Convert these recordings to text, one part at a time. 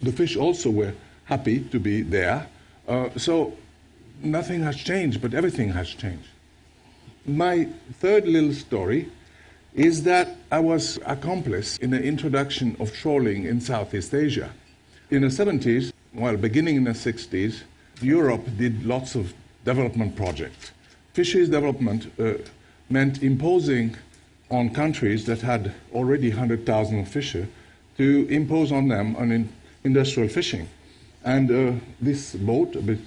the fish also were happy to be there. So nothing has changed, but everything has changed. My third little story is that I was accomplice in the introduction of trawling in Southeast Asia. In the 70s, well, beginning in the 60s, Europe did lots of development projects. Fisheries development meant imposing on countries that had already 100,000 fisher to impose on them industrial fishing. And this boat, a bit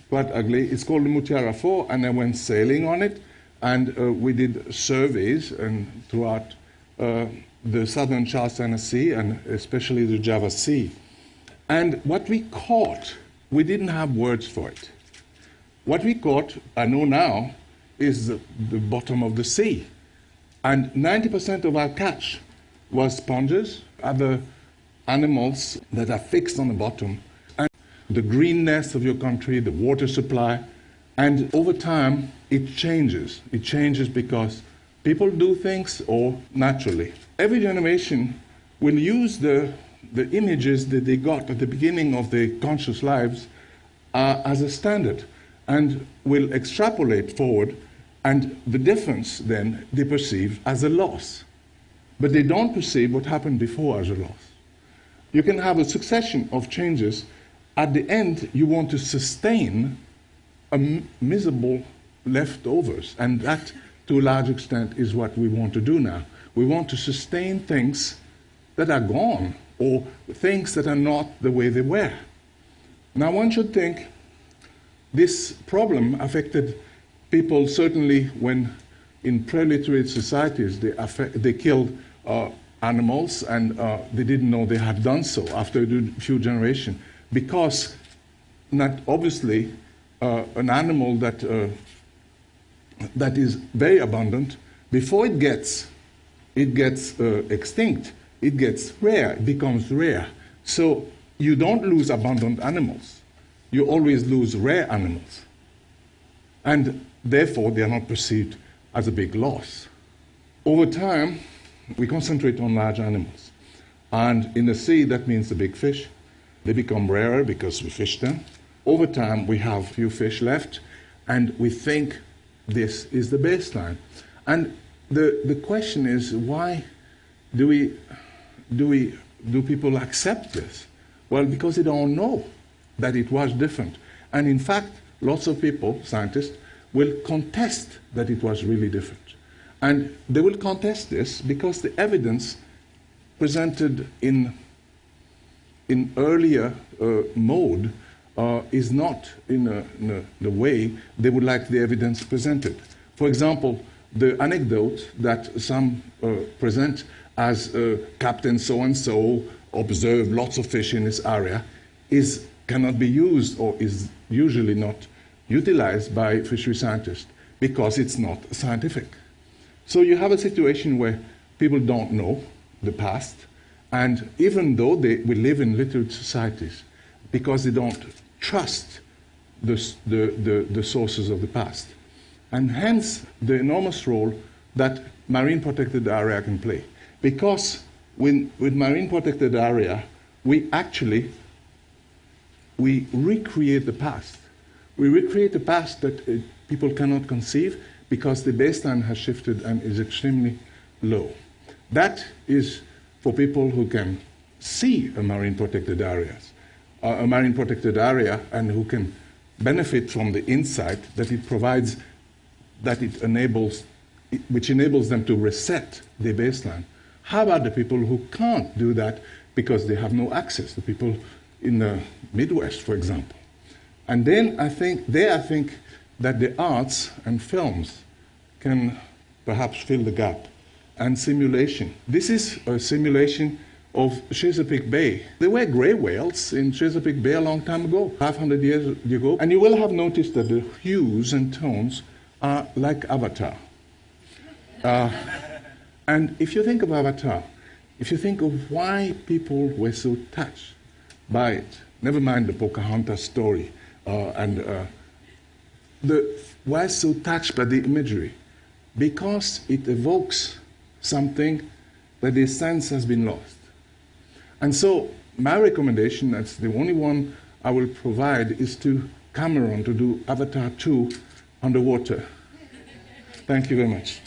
quite ugly, it's called the Mutiara 4, and I went sailing on it, and we did surveys throughout the southern Charles China Sea and especially the Java Sea. And what we caught, we didn't have words for it. What we caught, I know now, is the bottom of the sea. And 90% of our catch was sponges, other animals that are fixed on the bottom, and the greenness of your country, the water supply. And over time, it changes. It changes because people do things or naturally. Every generation will use the images that they got at the beginning of their conscious lives as a standard and will extrapolate forward, and the difference then they perceive as a loss. But they don't perceive what happened before as a loss. You can have a succession of changes. At the end, you want to sustain a miserable leftovers, and that, to a large extent, is what we want to do now. We want to sustain things that are gone, or things that are not the way they were. Now, one should think this problem affected people certainly when in pre-literate societies they killed animals, and they didn't know they had done so after a few generations, because not obviously an animal that is very abundant, before it gets extinct, it gets rare, it becomes rare. So you don't lose abundant animals. You always lose rare animals. And therefore, they are not perceived as a big loss. Over time, we concentrate on large animals. And in the sea, that means the big fish. They become rarer because we fish them. Over time, we have few fish left, and we think this is the baseline. And the question is, why do people accept this? Well, because they don't know that it was different. And in fact, lots of people, scientists, will contest that it was really different. And they will contest this because the evidence presented in earlier mode is not in the way they would like the evidence presented. For example, the anecdote that some present as Captain so-and-so observed lots of fish in this area cannot be used, or is usually not utilized by fishery scientists because it's not scientific. So you have a situation where people don't know the past, and even though we live in literate societies, because they don't trust the sources of the past. And hence the enormous role that marine protected area can play. Because with marine protected area, we recreate the past. We recreate the past that people cannot conceive because the baseline has shifted and is extremely low. That is for people who can see a marine protected area, and who can benefit from the insight that it provides, which enables them to reset their baseline. How about the people who can't do that because they have no access, the people in the Midwest, for example? And then I think that the arts and films can perhaps fill the gap. And simulation. This is a simulation of Chesapeake Bay. There were gray whales in Chesapeake Bay a long time ago, 500 years ago, and you will have noticed that the hues and tones are like Avatar. And if you think of Avatar, if you think of why people were so touched by it, never mind the Pocahontas story, why so touched by the imagery? Because it evokes something that their sense has been lost. And so my recommendation, that's the only one I will provide, is to Cameron to do Avatar 2 underwater. Thank you very much.